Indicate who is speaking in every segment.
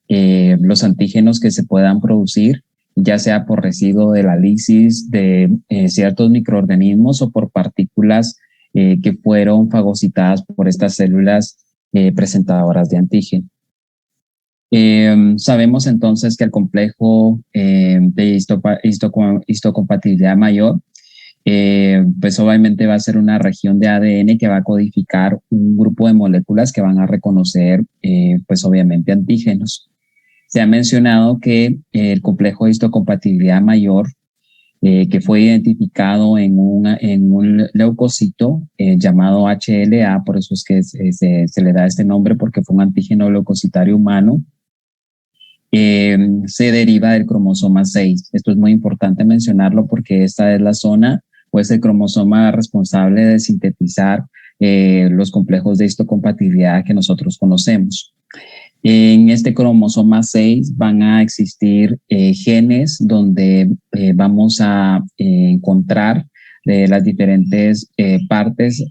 Speaker 1: los antígenos que se puedan producir, ya sea por residuo de la lisis de ciertos microorganismos o por partículas que fueron fagocitadas por estas células presentadoras de antígeno. Sabemos entonces que el complejo de histocompatibilidad mayor pues obviamente va a ser una región de ADN que va a codificar un grupo de moléculas que van a reconocer pues obviamente antígenos. Se ha mencionado que el complejo de histocompatibilidad mayor que fue identificado en un leucocito llamado HLA, por eso es que se le da este nombre porque fue un antígeno leucocitario humano, se deriva del cromosoma 6. Esto es muy importante mencionarlo porque esta es la zona o es el cromosoma responsable de sintetizar los complejos de histocompatibilidad que nosotros conocemos. En este cromosoma 6 van a existir genes donde vamos a encontrar las diferentes partes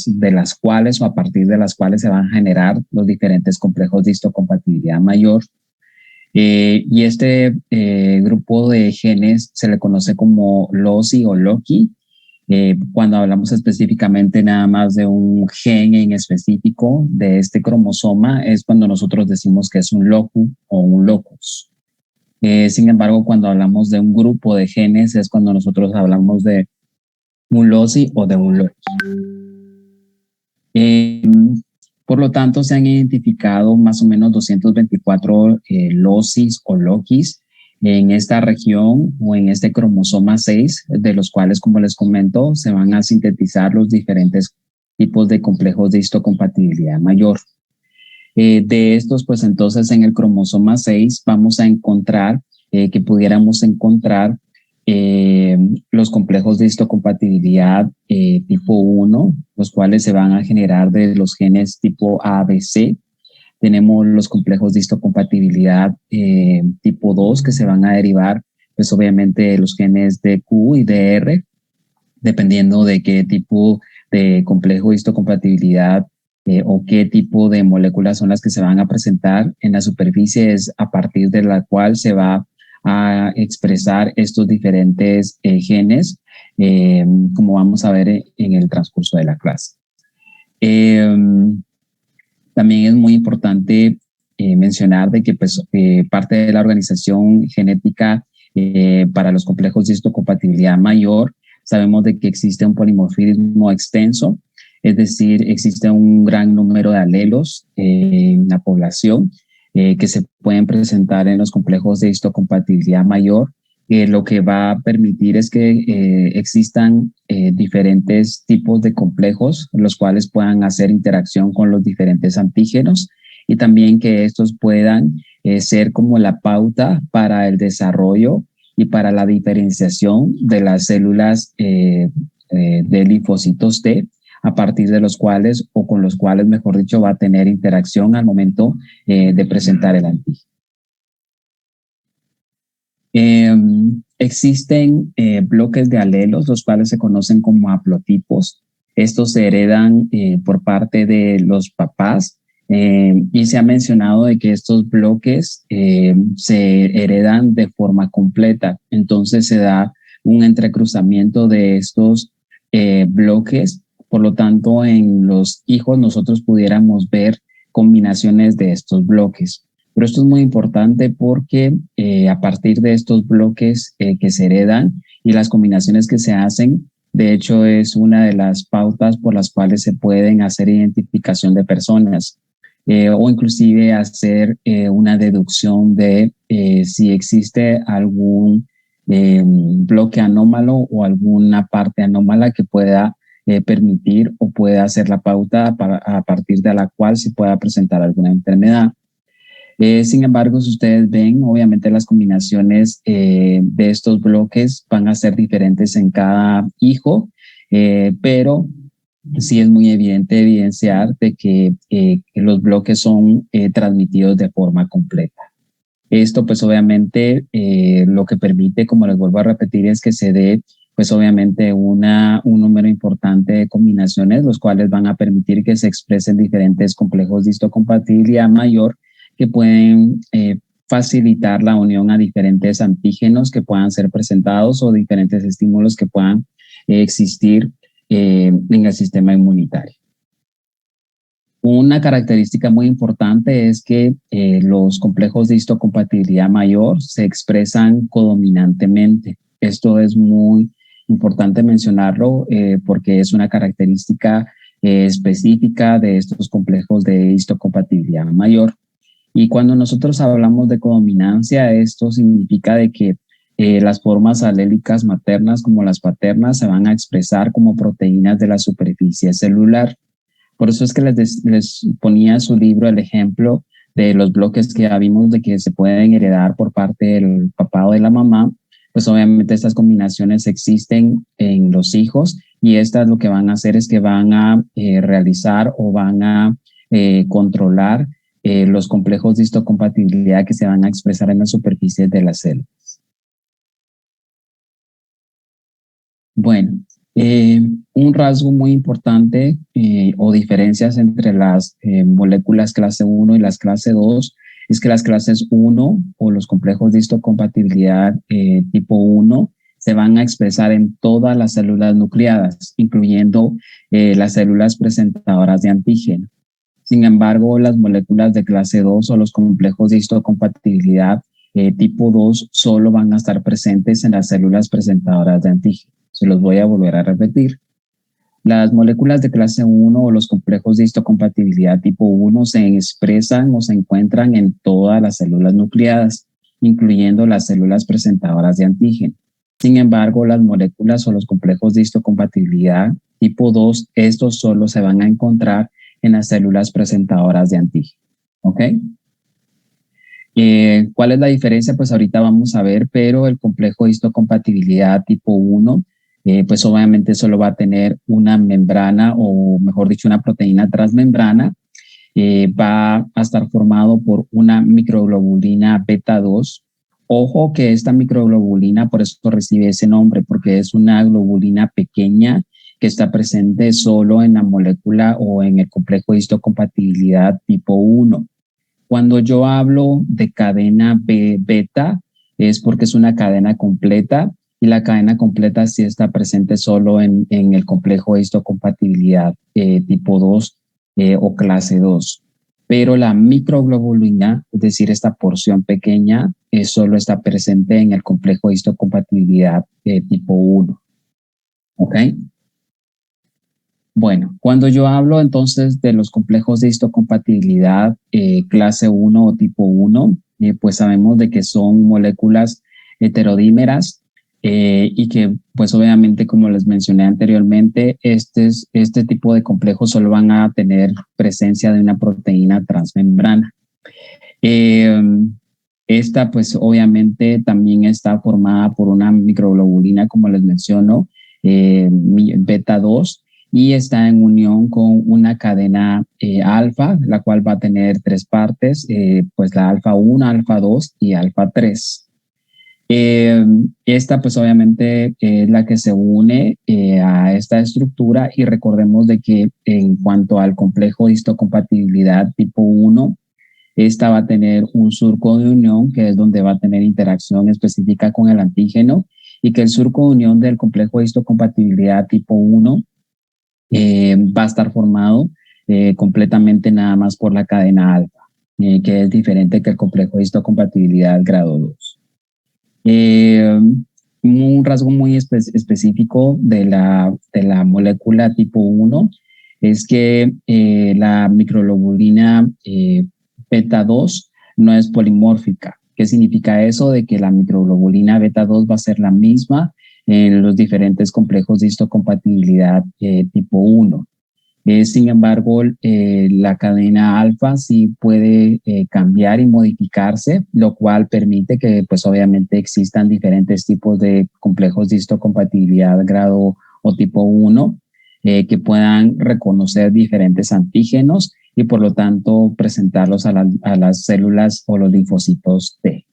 Speaker 1: de las cuales o a partir de las cuales se van a generar los diferentes complejos de histocompatibilidad mayor. Y este grupo de genes se le conoce como LOSI o LOCI. Cuando hablamos específicamente nada más de un gen en específico de este cromosoma, es cuando nosotros decimos que es un LOCU o un LOCUS. Sin embargo, cuando hablamos de un grupo de genes, es cuando nosotros hablamos de un LOSI o de un LOCUS. Por lo tanto, se han identificado más o menos 224 LOSIs o LOCIs en esta región o en este cromosoma 6, de los cuales, como les comento, se van a sintetizar los diferentes tipos de complejos de histocompatibilidad mayor. De estos, pues entonces en el cromosoma 6 vamos a encontrar que pudiéramos encontrar los complejos de histocompatibilidad tipo 1, los cuales se van a generar de los genes tipo A, B, C. Tenemos los complejos de histocompatibilidad tipo 2 que se van a derivar, pues obviamente de los genes de Q y de R, dependiendo de qué tipo de complejo de histocompatibilidad o qué tipo de moléculas son las que se van a presentar en la superficie, es a partir de la cual se va a expresar estos diferentes genes, como vamos a ver en el transcurso de la clase. También es muy importante mencionar de que pues, parte de la organización genética para los complejos de histocompatibilidad mayor, sabemos de que existe un polimorfismo extenso, es decir, existe un gran número de alelos en la población que se pueden presentar en los complejos de histocompatibilidad mayor. Lo que va a permitir es que existan diferentes tipos de complejos, los cuales puedan hacer interacción con los diferentes antígenos y también que estos puedan ser como la pauta para el desarrollo y para la diferenciación de las células de linfocitos T, a partir de los cuales o con los cuales, mejor dicho, va a tener interacción al momento de presentar el antígeno. Existen bloques de alelos, los cuales se conocen como haplotipos. Estos se heredan por parte de los papás y se ha mencionado de que estos bloques se heredan de forma completa. Entonces se da un entrecruzamiento de estos bloques. Por lo tanto, en los hijos nosotros pudiéramos ver combinaciones de estos bloques. Pero esto es muy importante porque a partir de estos bloques que se heredan y las combinaciones que se hacen, de hecho es una de las pautas por las cuales se pueden hacer identificación de personas o inclusive hacer una deducción de si existe algún bloque anómalo o alguna parte anómala que pueda permitir o pueda hacer la pauta a partir de la cual se pueda presentar alguna enfermedad. Sin embargo, si ustedes ven, obviamente las combinaciones de estos bloques van a ser diferentes en cada hijo, pero sí es muy evidente evidenciar de que los bloques son transmitidos de forma completa. Esto pues obviamente lo que permite, como les vuelvo a repetir, es que se dé pues obviamente un número importante de combinaciones, los cuales van a permitir que se expresen diferentes complejos de histocompatibilidad mayor, que pueden facilitar la unión a diferentes antígenos que puedan ser presentados o diferentes estímulos que puedan existir en el sistema inmunitario. Una característica muy importante es que los complejos de histocompatibilidad mayor se expresan codominantemente. Esto es muy importante mencionarlo porque es una característica específica de estos complejos de histocompatibilidad mayor. Y cuando nosotros hablamos de codominancia, esto significa de que las formas alélicas maternas como las paternas se van a expresar como proteínas de la superficie celular. Por eso es que les ponía en su libro el ejemplo de los bloques que ya vimos de que se pueden heredar por parte del papá o de la mamá. Pues obviamente estas combinaciones existen en los hijos y estas lo que van a hacer es que van a realizar o van a controlar los complejos de histocompatibilidad que se van a expresar en la superficie de las células. Bueno, un rasgo muy importante o diferencias entre las moléculas clase 1 y las clase 2 es que las clases 1 o los complejos de histocompatibilidad tipo 1 se van a expresar en todas las células nucleadas, incluyendo las células presentadoras de antígeno. Sin embargo, las moléculas de clase 2 o los complejos de histocompatibilidad tipo 2 solo van a estar presentes en las células presentadoras de antígeno. Se los voy a volver a repetir. Las moléculas de clase 1 o los complejos de histocompatibilidad tipo 1 se expresan o se encuentran en todas las células nucleadas, incluyendo las células presentadoras de antígeno. Sin embargo, las moléculas o los complejos de histocompatibilidad tipo 2, estos solo se van a encontrar en las células presentadoras de antígeno. ¿Ok? ¿Cuál es la diferencia? Pues ahorita vamos a ver, pero el complejo de histocompatibilidad tipo 1 pues obviamente solo va a tener una membrana o mejor dicho una proteína transmembrana, va a estar formado por una microglobulina beta 2. Ojo que esta microglobulina por eso recibe ese nombre porque es una globulina pequeña que está presente solo en la molécula o en el complejo de histocompatibilidad tipo 1. Cuando yo hablo de cadena B beta es porque es una cadena completa y la cadena completa sí está presente solo en el complejo de histocompatibilidad tipo 2 o clase 2. Pero la microglobulina, es decir, esta porción pequeña, solo está presente en el complejo de histocompatibilidad tipo 1. ¿Ok? Bueno, cuando yo hablo entonces de los complejos de histocompatibilidad clase 1 o tipo 1, pues sabemos de que son moléculas heterodímeras y que pues obviamente como les mencioné anteriormente, este tipo de complejos solo van a tener presencia de una proteína transmembrana. Esta pues obviamente también está formada por una microglobulina como les menciono, beta 2, y está en unión con una cadena alfa, la cual va a tener tres partes, pues la alfa 1, alfa 2 y alfa 3. Esta pues obviamente es la que se une a esta estructura y recordemos de que en cuanto al complejo de histocompatibilidad tipo 1, esta va a tener un surco de unión que es donde va a tener interacción específica con el antígeno y que el surco de unión del complejo de histocompatibilidad tipo 1 va a estar formado completamente nada más por la cadena alfa, que es diferente que el complejo de histocompatibilidad grado 2. Un rasgo muy específico de la molécula tipo 1 es que la microglobulina beta 2 no es polimórfica. ¿Qué significa eso? De que la microglobulina beta 2 va a ser la misma en los diferentes complejos de histocompatibilidad tipo 1. Sin embargo, la cadena alfa sí puede cambiar y modificarse, lo cual permite que pues obviamente existan diferentes tipos de complejos de histocompatibilidad grado o tipo 1 que puedan reconocer diferentes antígenos y por lo tanto presentarlos a las células o los linfocitos T.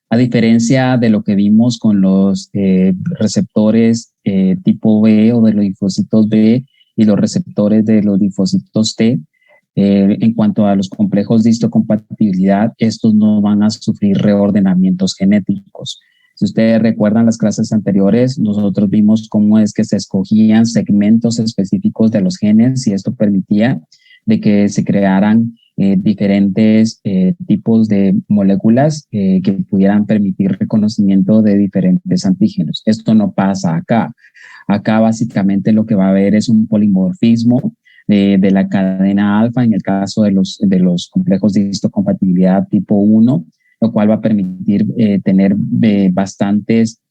Speaker 1: A diferencia de lo que vimos con los receptores tipo B o de los linfocitos B y los receptores de los linfocitos T, En cuanto a los complejos de histocompatibilidad, estos no van a sufrir reordenamientos genéticos. Si ustedes recuerdan las clases anteriores, nosotros vimos cómo es que se escogían segmentos específicos de los genes y esto permitía de que se crearan diferentes tipos de moléculas que pudieran permitir reconocimiento de diferentes antígenos. Esto no pasa acá. Acá básicamente lo que va a haber es un polimorfismo de la cadena alfa en el caso de los complejos de histocompatibilidad tipo 1, lo cual va a permitir tener bastantes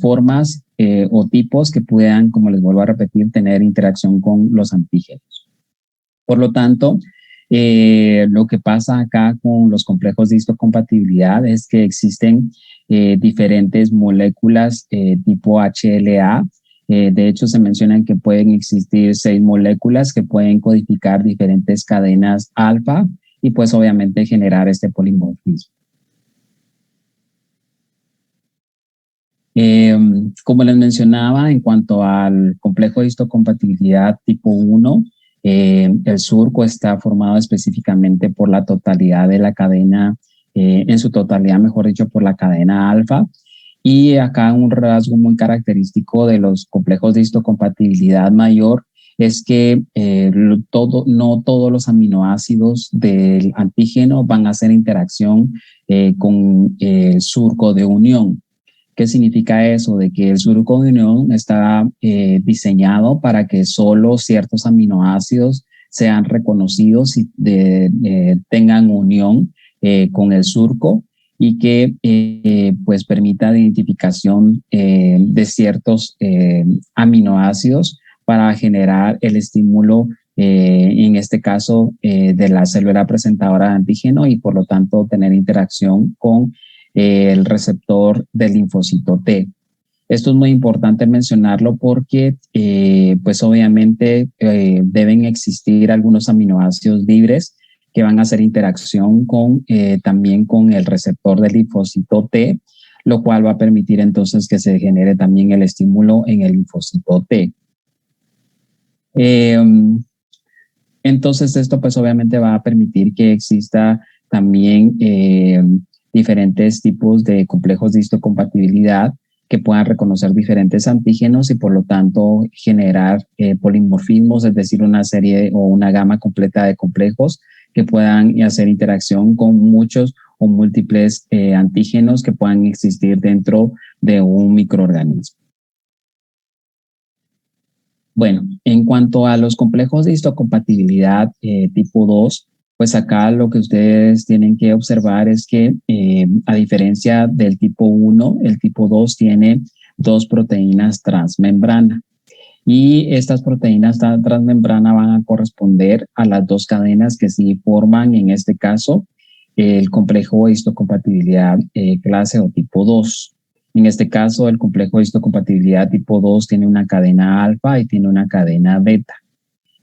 Speaker 1: formas o tipos que puedan, como les vuelvo a repetir, tener interacción con los antígenos. Por lo tanto, lo que pasa acá con los complejos de histocompatibilidad es que existen diferentes moléculas tipo HLA. De hecho, se mencionan que pueden existir 6 moléculas que pueden codificar diferentes cadenas alfa y pues obviamente generar este polimorfismo. Como les mencionaba, en cuanto al complejo de histocompatibilidad tipo 1, el surco está formado específicamente por la totalidad de la cadena, en su totalidad, mejor dicho, por la cadena alfa. Y acá un rasgo muy característico de los complejos de histocompatibilidad mayor es que no todos los aminoácidos del antígeno van a hacer interacción con el surco de unión. ¿Qué significa eso? De que el surco de unión está diseñado para que solo ciertos aminoácidos sean reconocidos y tengan unión con el surco y que pues permita la identificación de ciertos aminoácidos para generar el estímulo, en este caso, de la célula presentadora de antígeno y por lo tanto tener interacción con el receptor del linfocito T. Esto es muy importante mencionarlo porque pues obviamente deben existir algunos aminoácidos libres que van a hacer interacción también con el receptor del linfocito T, lo cual va a permitir entonces que se genere también el estímulo en el linfocito T. Entonces esto pues obviamente va a permitir que exista también diferentes tipos de complejos de histocompatibilidad que puedan reconocer diferentes antígenos y por lo tanto generar polimorfismos, es decir, una serie o una gama completa de complejos que puedan hacer interacción con muchos o múltiples antígenos que puedan existir dentro de un microorganismo. Bueno, en cuanto a los complejos de histocompatibilidad tipo 2, pues acá lo que ustedes tienen que observar es que a diferencia del tipo 1, el tipo 2 tiene 2 proteínas transmembrana. Y estas proteínas transmembrana van a corresponder a las 2 cadenas que sí forman, en este caso, el complejo de histocompatibilidad clase o tipo 2. En este caso, el complejo de histocompatibilidad tipo 2 tiene una cadena alfa y tiene una cadena beta.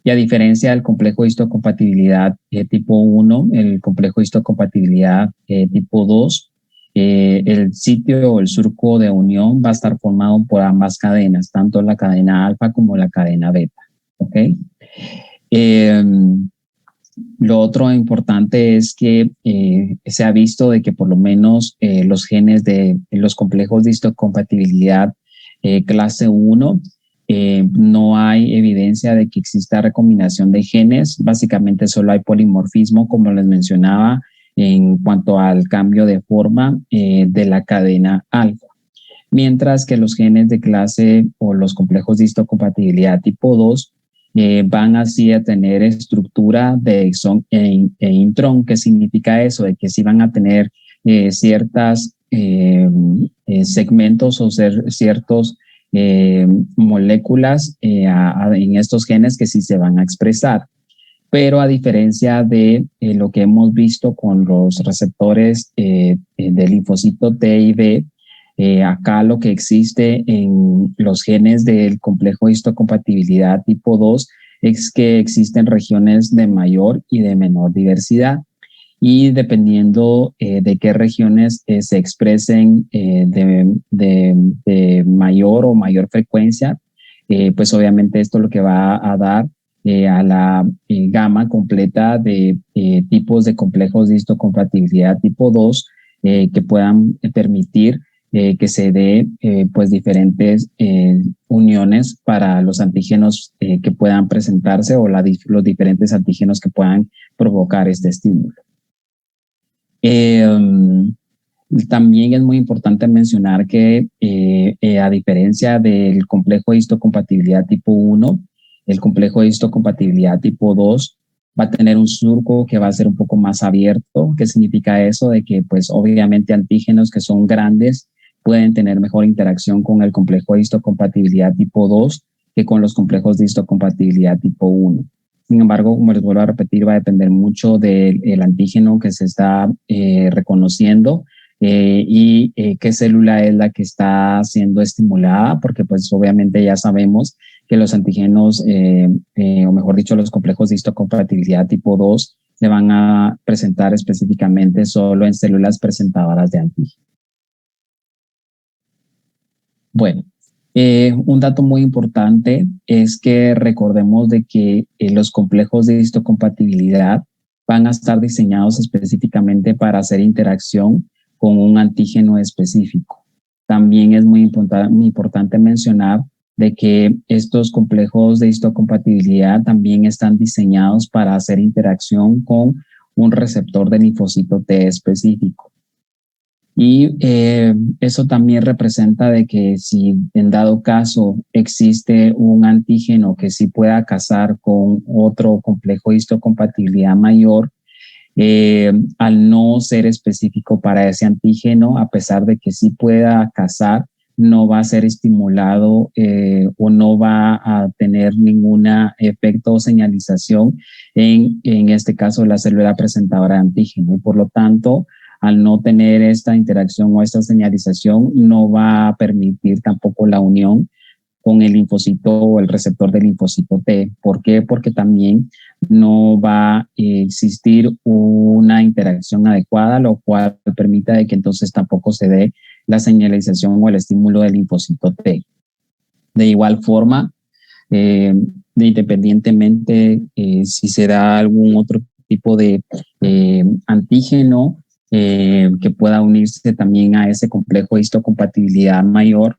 Speaker 1: Y a diferencia del complejo de histocompatibilidad tipo 1, el complejo de histocompatibilidad tipo 2, el sitio o el surco de unión va a estar formado por ambas cadenas, tanto la cadena alfa como la cadena beta. ¿Ok? Lo otro importante es que se ha visto de que por lo menos los genes de los complejos de histocompatibilidad clase 1 no hay evidencia de que exista recombinación de genes, básicamente solo hay polimorfismo, como les mencionaba, en cuanto al cambio de forma de la cadena alfa. Mientras que los genes de clase o los complejos de histocompatibilidad tipo 2 van así a tener estructura de exón e intrón. ¿Qué significa eso? De que sí van a tener ciertas segmentos o ciertos moléculas en estos genes que sí se van a expresar. Pero a diferencia de lo que hemos visto con los receptores del linfocito T y B, acá lo que existe en los genes del complejo de histocompatibilidad tipo 2 es que existen regiones de mayor y de menor diversidad. Y dependiendo de qué regiones se expresen de mayor o mayor frecuencia, pues obviamente esto lo que va a dar a la gama completa de tipos de complejos de histocompatibilidad tipo 2 que puedan permitir que se dé pues diferentes uniones para los antígenos que puedan presentarse o los diferentes antígenos que puedan provocar este estímulo. También es muy importante mencionar que a diferencia del complejo de histocompatibilidad tipo 1, el complejo de histocompatibilidad tipo 2 va a tener un surco que va a ser un poco más abierto. ¿Qué significa eso? De que pues obviamente antígenos que son grandes pueden tener mejor interacción con el complejo de histocompatibilidad tipo 2 que con los complejos de histocompatibilidad tipo 1. Sin embargo, como les vuelvo a repetir, va a depender mucho del antígeno que se está reconociendo qué célula es la que está siendo estimulada, porque pues obviamente ya sabemos que los antígenos, o mejor dicho, los complejos de histocompatibilidad tipo 2 se van a presentar específicamente solo en células presentadoras de antígeno. Bueno, un dato muy importante es que recordemos de que los complejos de histocompatibilidad van a estar diseñados específicamente para hacer interacción con un antígeno específico. También es muy importante mencionar de que estos complejos de histocompatibilidad también están diseñados para hacer interacción con un receptor de linfocito T específico. Y eso también representa de que si en dado caso existe un antígeno que sí pueda casar con otro complejo de histocompatibilidad mayor, al no ser específico para ese antígeno, a pesar de que sí pueda casar, no va a ser estimulado o no va a tener ningún efecto o señalización en este caso la célula presentadora de antígeno. Y por lo tanto, al no tener esta interacción o esta señalización, no va a permitir tampoco la unión con el linfocito o el receptor del linfocito T. ¿Por qué? Porque también no va a existir una interacción adecuada, lo cual permita de que entonces tampoco se dé la señalización o el estímulo del linfocito T. De igual forma, independientemente si se da algún otro tipo de antígeno que pueda unirse también a ese complejo de histocompatibilidad mayor,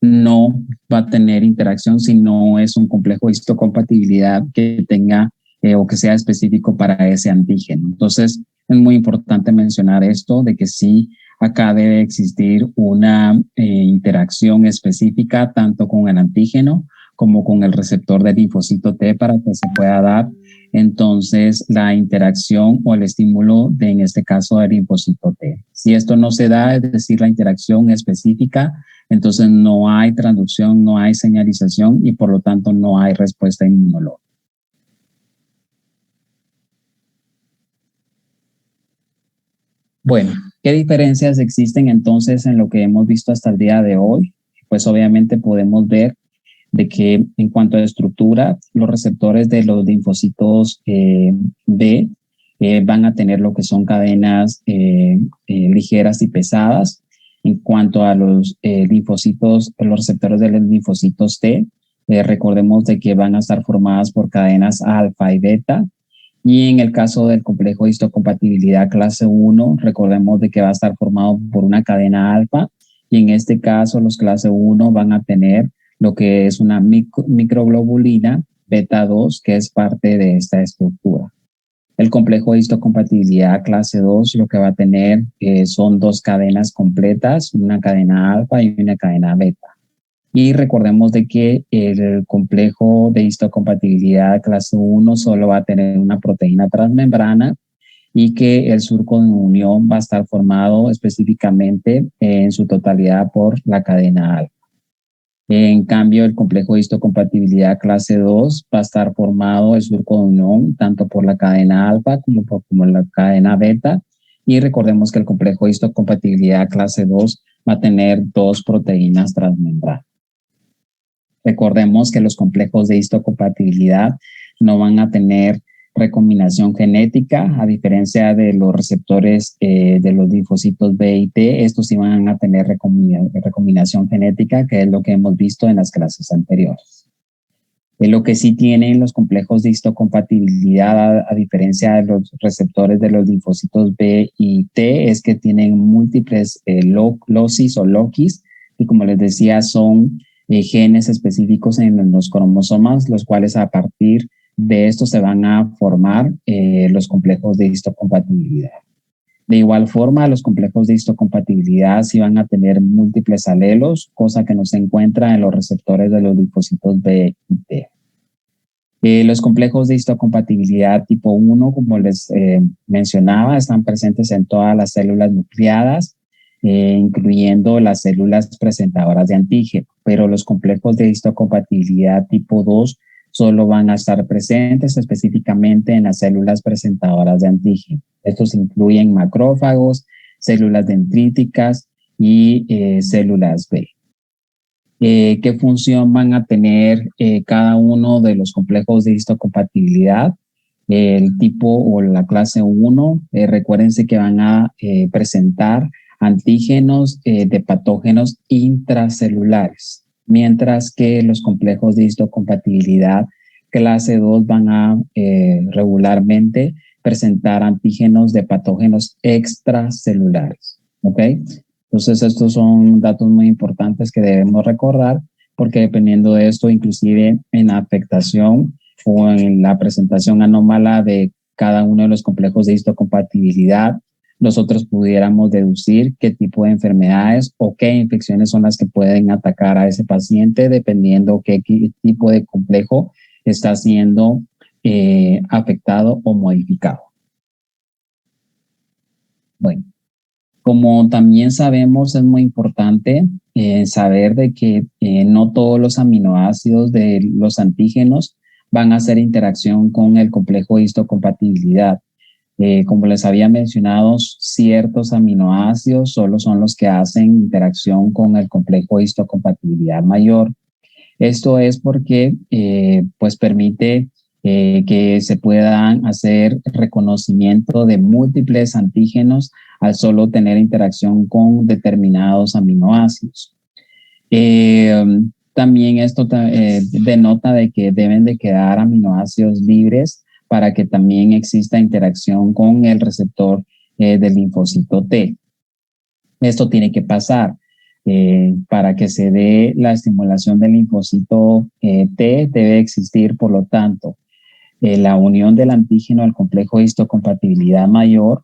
Speaker 1: no va a tener interacción si no es un complejo de histocompatibilidad que tenga o que sea específico para ese antígeno. Entonces, es muy importante mencionar esto de que sí, acá debe existir una interacción específica tanto con el antígeno como con el receptor del linfocito T para que se pueda dar entonces la interacción o el estímulo de, en este caso, del linfocito T. Si esto no se da, es decir, la interacción específica, entonces no hay transducción, no hay señalización y por lo tanto no hay respuesta inmunológica. Bueno, ¿qué diferencias existen entonces en lo que hemos visto hasta el día de hoy? Pues obviamente podemos ver de que en cuanto a estructura, los receptores de los linfocitos B van a tener lo que son cadenas ligeras y pesadas. En cuanto a los linfocitos, los receptores de los linfocitos T, recordemos de que van a estar formadas por cadenas alfa y beta. Y en el caso del complejo de histocompatibilidad clase 1, recordemos de que va a estar formado por una cadena alfa. Y en este caso, los clase 1 van a tener lo que es una microglobulina beta 2, que es parte de esta estructura. El complejo de histocompatibilidad clase 2 lo que va a tener son dos cadenas completas, una cadena alfa y una cadena beta. Y recordemos de que el complejo de histocompatibilidad clase 1 solo va a tener una proteína transmembrana y que el surco de unión va a estar formado específicamente en su totalidad por la cadena alfa. En cambio, el complejo de histocompatibilidad clase 2 va a estar formado el surco de unión tanto por la cadena alfa como por la cadena beta. Y recordemos que el complejo de histocompatibilidad clase 2 va a tener dos proteínas transmembranas. Recordemos que los complejos de histocompatibilidad no van a tener recombinación genética, a diferencia de los receptores de los linfocitos B y T, estos sí van a tener recombinación genética, que es lo que hemos visto en las clases anteriores. Lo que sí tienen los complejos de histocompatibilidad, a diferencia de los receptores de los linfocitos B y T, es que tienen múltiples locis o loquis, y como les decía, son genes específicos en los cromosomas, los cuales a partir de esto se van a formar los complejos de histocompatibilidad. De igual forma, los complejos de histocompatibilidad sí van a tener múltiples alelos, cosa que no se encuentra en los receptores de los linfocitos B y T. Los complejos de histocompatibilidad tipo 1, como les mencionaba, están presentes en todas las células nucleadas, incluyendo las células presentadoras de antígeno, pero los complejos de histocompatibilidad tipo 2 solo van a estar presentes específicamente en las células presentadoras de antígeno. Estos incluyen macrófagos, células dendríticas y células B. ¿Qué función van a tener cada uno de los complejos de histocompatibilidad? El tipo o la clase 1, recuérdense que van a presentar antígenos de patógenos intracelulares, mientras que los complejos de histocompatibilidad clase 2 van a regularmente presentar antígenos de patógenos extracelulares. ¿Ok? Entonces, estos son datos muy importantes que debemos recordar, porque dependiendo de esto, inclusive en la afectación o en la presentación anómala de cada uno de los complejos de histocompatibilidad, nosotros pudiéramos deducir qué tipo de enfermedades o qué infecciones son las que pueden atacar a ese paciente, dependiendo qué tipo de complejo está siendo afectado o modificado. Bueno, como también sabemos, es muy importante saber de que no todos los aminoácidos de los antígenos van a hacer interacción con el complejo de histocompatibilidad. Como les había mencionado, ciertos aminoácidos solo son los que hacen interacción con el complejo de histocompatibilidad mayor. Esto es porque pues permite que se puedan hacer reconocimiento de múltiples antígenos al solo tener interacción con determinados aminoácidos. También esto denota de que deben de quedar aminoácidos libres para que también exista interacción con el receptor del linfocito T. Esto tiene que pasar. Para que se dé la estimulación del linfocito T, debe existir, por lo tanto, la unión del antígeno al complejo de histocompatibilidad mayor,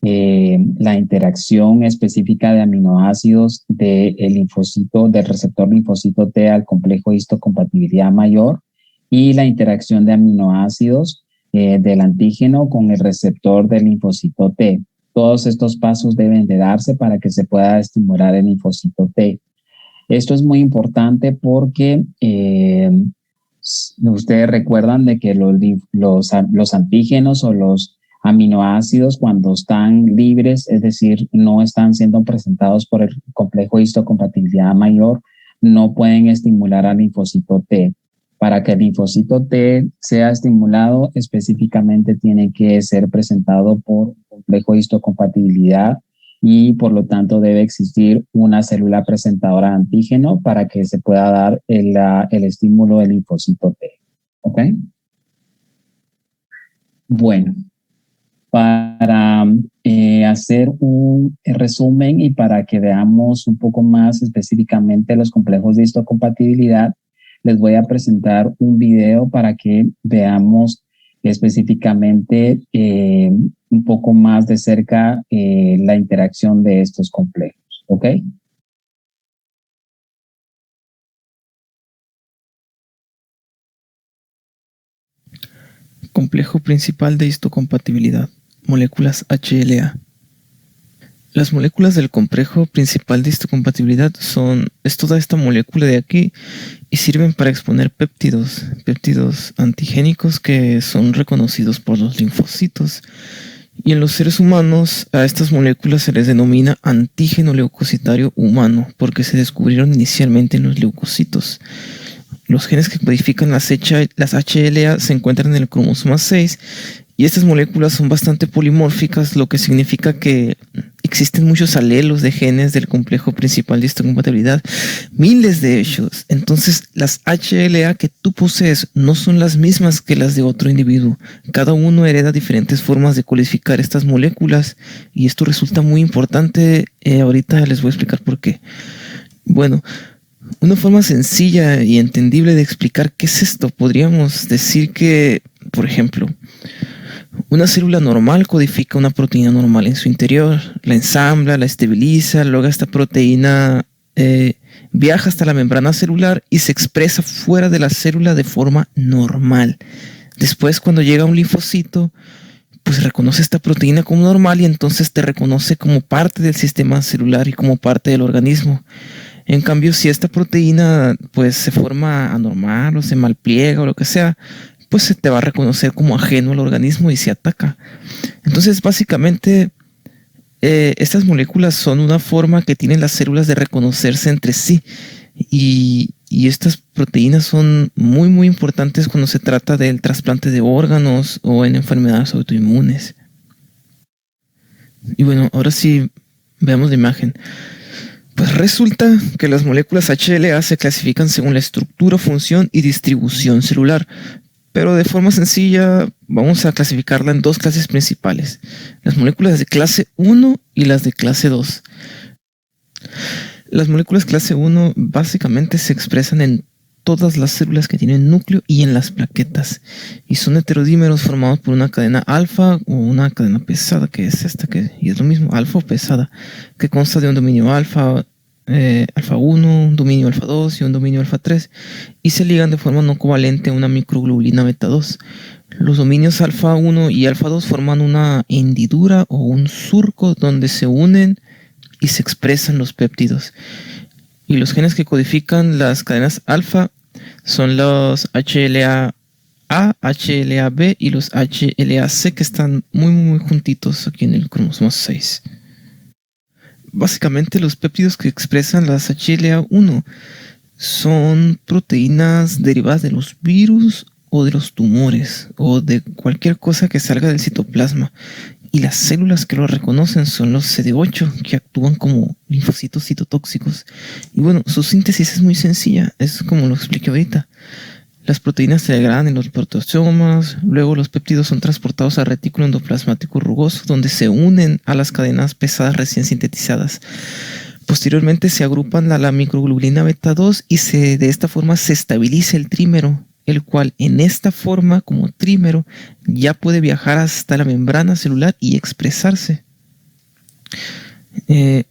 Speaker 1: la interacción específica de aminoácidos del linfocito, del receptor linfocito T al complejo de histocompatibilidad mayor, y la interacción de aminoácidos del antígeno con el receptor del linfocito T. Todos estos pasos deben de darse para que se pueda estimular el linfocito T. Esto es muy importante porque ustedes recuerdan de que los antígenos o los aminoácidos, cuando están libres, es decir, no están siendo presentados por el complejo de histocompatibilidad mayor, no pueden estimular al linfocito T. Para que el linfocito T sea estimulado, específicamente tiene que ser presentado por complejo de histocompatibilidad y por lo tanto debe existir una célula presentadora de antígeno para que se pueda dar el estímulo del linfocito T. ¿Ok? Bueno, para hacer un resumen y para que veamos un poco más específicamente los complejos de histocompatibilidad, les voy a presentar un video para que veamos específicamente un poco más de cerca la interacción de estos complejos. ¿Ok?
Speaker 2: Complejo principal de histocompatibilidad, moléculas HLA. Las moléculas del complejo principal de histocompatibilidad es toda esta molécula de aquí y sirven para exponer péptidos antigénicos que son reconocidos por los linfocitos. Y en los seres humanos a estas moléculas se les denomina antígeno leucocitario humano porque se descubrieron inicialmente en los leucocitos. Los genes que codifican las HLA se encuentran en el cromosoma 6 y estas moléculas son bastante polimórficas, lo que significa que existen muchos alelos de genes del complejo principal de histocompatibilidad, miles de ellos. Entonces, las HLA que tú posees no son las mismas que las de otro individuo. Cada uno hereda diferentes formas de codificar estas moléculas y esto resulta muy importante. Ahorita les voy a explicar por qué. Bueno, una forma sencilla y entendible de explicar qué es esto, podríamos decir que, por ejemplo, una célula normal codifica una proteína normal en su interior, la ensambla, la estabiliza, luego esta proteína viaja hasta la membrana celular y se expresa fuera de la célula de forma normal. Después, cuando llega un linfocito, pues reconoce esta proteína como normal y entonces te reconoce como parte del sistema celular y como parte del organismo. En cambio, si esta proteína pues se forma anormal o se malpliega o lo que sea, pues se te va a reconocer como ajeno al organismo y se ataca. Entonces, básicamente, estas moléculas son una forma que tienen las células de reconocerse entre sí. Y estas proteínas son muy, muy importantes cuando se trata del trasplante de órganos o en enfermedades autoinmunes. Y bueno, ahora sí, veamos la imagen. Pues resulta que las moléculas HLA se clasifican según la estructura, función y distribución celular. Pero de forma sencilla vamos a clasificarla en dos clases principales. Las moléculas de clase 1 y las de clase 2. Las moléculas clase 1 básicamente se expresan en todas las células que tienen núcleo y en las plaquetas. Y son heterodímeros formados por una cadena alfa o una cadena pesada, que es esta, y es lo mismo, alfa o pesada, que consta de un dominio alfa 1, un dominio alfa 2 y un dominio alfa 3, y se ligan de forma no covalente a una microglobulina beta 2. Los dominios alfa 1 y alfa 2 forman una hendidura o un surco donde se unen y se expresan los péptidos. Y los genes que codifican las cadenas alfa son los HLA-A, HLA-B y los HLA-C, que están muy, muy juntitos aquí en el cromosoma 6. Básicamente, los péptidos que expresan las HLA-1 son proteínas derivadas de los virus o de los tumores o de cualquier cosa que salga del citoplasma. Y las células que lo reconocen son los CD8, que actúan como linfocitos citotóxicos. Y bueno, su síntesis es muy sencilla, es como lo expliqué ahorita. Las proteínas se degradan en los proteasomas, luego los péptidos son transportados al retículo endoplasmático rugoso, donde se unen a las cadenas pesadas recién sintetizadas. Posteriormente se agrupan a la microglobulina beta 2 y de esta forma se estabiliza el trímero, el cual en esta forma, como trímero, ya puede viajar hasta la membrana celular y expresarse. El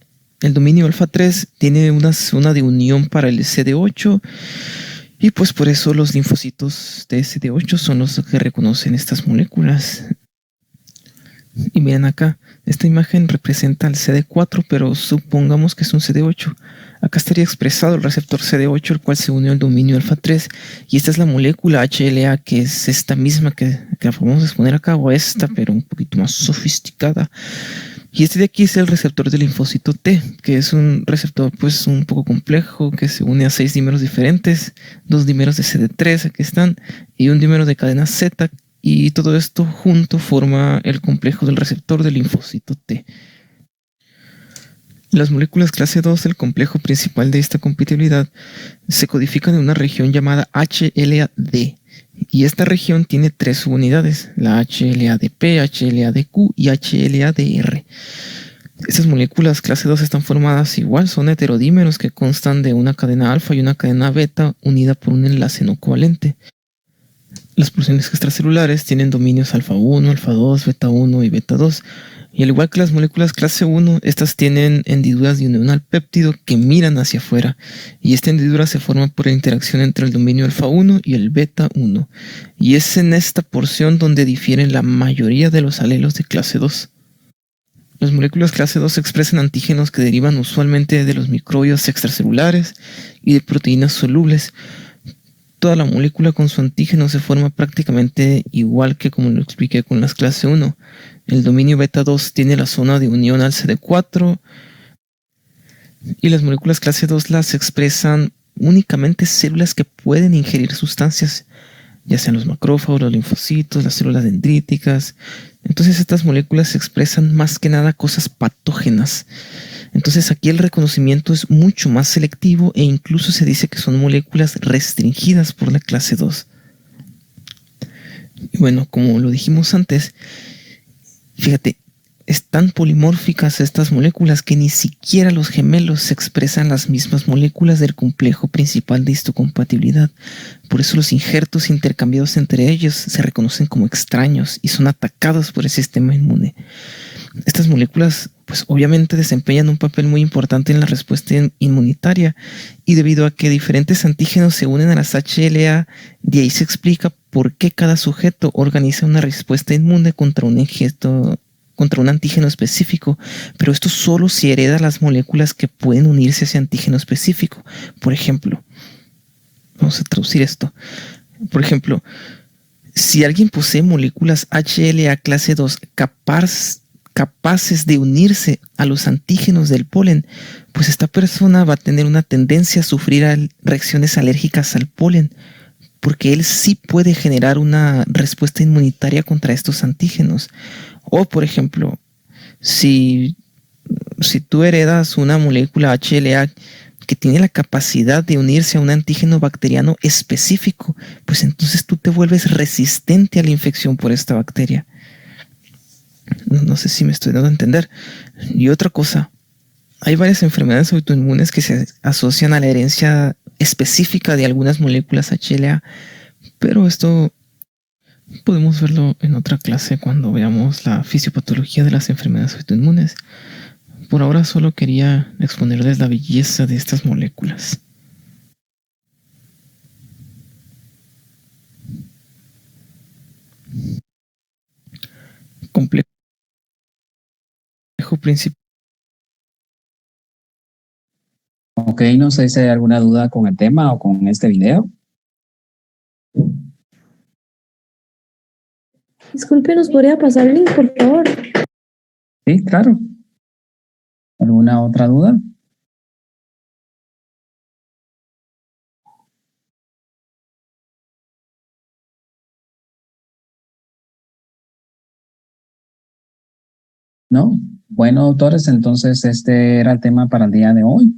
Speaker 2: dominio alfa 3 tiene una zona de unión para el CD8 y pues por eso los linfocitos de CD8 son los que reconocen estas moléculas. Y miren acá, esta imagen representa al CD4, pero supongamos que es un CD8. Acá estaría expresado el receptor CD8, el cual se unió al dominio alfa 3. Y esta es la molécula HLA, que es esta misma que vamos a exponer acá, o esta, pero un poquito más sofisticada. Y este de aquí es el receptor del linfocito T, que es un receptor pues un poco complejo, que se une a 6 dímeros diferentes, 2 dímeros de CD3, aquí están, y un dímero de cadena Z. Y todo esto junto forma el complejo del receptor del linfocito T. Las moléculas clase 2 del complejo principal de esta compatibilidad se codifican en una región llamada HLA-D. Y esta región tiene 3 subunidades, la HLA-DP, HLA-DQ y HLA-DR. Estas moléculas clase 2 están formadas igual, son heterodímeros que constan de una cadena alfa y una cadena beta unida por un enlace no covalente. Las porciones extracelulares tienen dominios alfa 1, alfa 2, beta 1 y beta 2. Y al igual que las moléculas clase 1, estas tienen hendiduras de unión al péptido que miran hacia afuera. Y esta hendidura se forma por la interacción entre el dominio alfa 1 y el beta 1. Y es en esta porción donde difieren la mayoría de los alelos de clase 2. Las moléculas clase 2 expresan antígenos que derivan usualmente de los microbios extracelulares y de proteínas solubles. Toda la molécula con su antígeno se forma prácticamente igual que como lo expliqué con las clase 1. El dominio beta 2 tiene la zona de unión al CD4 y las moléculas clase 2 las expresan únicamente células que pueden ingerir sustancias. ya sean los macrófagos, los linfocitos, las células dendríticas. Entonces estas moléculas expresan más que nada cosas patógenas. Entonces aquí el reconocimiento es mucho más selectivo e incluso se dice que son moléculas restringidas por la clase 2. Y bueno, como lo dijimos antes, fíjate, están polimórficas estas moléculas que ni siquiera los gemelos expresan las mismas moléculas del complejo principal de histocompatibilidad. Por eso los injertos intercambiados entre ellos se reconocen como extraños y son atacados por el sistema inmune. Estas moléculas, pues obviamente desempeñan un papel muy importante en la respuesta inmunitaria, y debido a que diferentes antígenos se unen a las HLA, de ahí se explica por qué cada sujeto organiza una respuesta inmune contra un antígeno específico, pero esto solo si hereda las moléculas que pueden unirse a ese antígeno específico. Por ejemplo, vamos a traducir esto. Por ejemplo, si alguien posee moléculas HLA clase 2 capaces de unirse a los antígenos del polen, pues esta persona va a tener una tendencia a sufrir reacciones alérgicas al polen, porque él sí puede generar una respuesta inmunitaria contra estos antígenos. O, por ejemplo, si tú heredas una molécula HLA que tiene la capacidad de unirse a un antígeno bacteriano específico, pues entonces tú te vuelves resistente a la infección por esta bacteria. No sé si me estoy dando a entender. Y otra cosa, hay varias enfermedades autoinmunes que se asocian a la herencia específica de algunas moléculas HLA, pero esto podemos verlo en otra clase cuando veamos la fisiopatología de las enfermedades autoinmunes. Por ahora solo quería exponerles la belleza de estas moléculas. Complejo principal.
Speaker 1: Ok, no sé si hay alguna duda con el tema o con este video.
Speaker 3: Disculpe, ¿nos podría pasar el link, por favor?
Speaker 1: Sí, claro. ¿Alguna otra duda? ¿No? Bueno, doctores, entonces este era el tema para el día de hoy.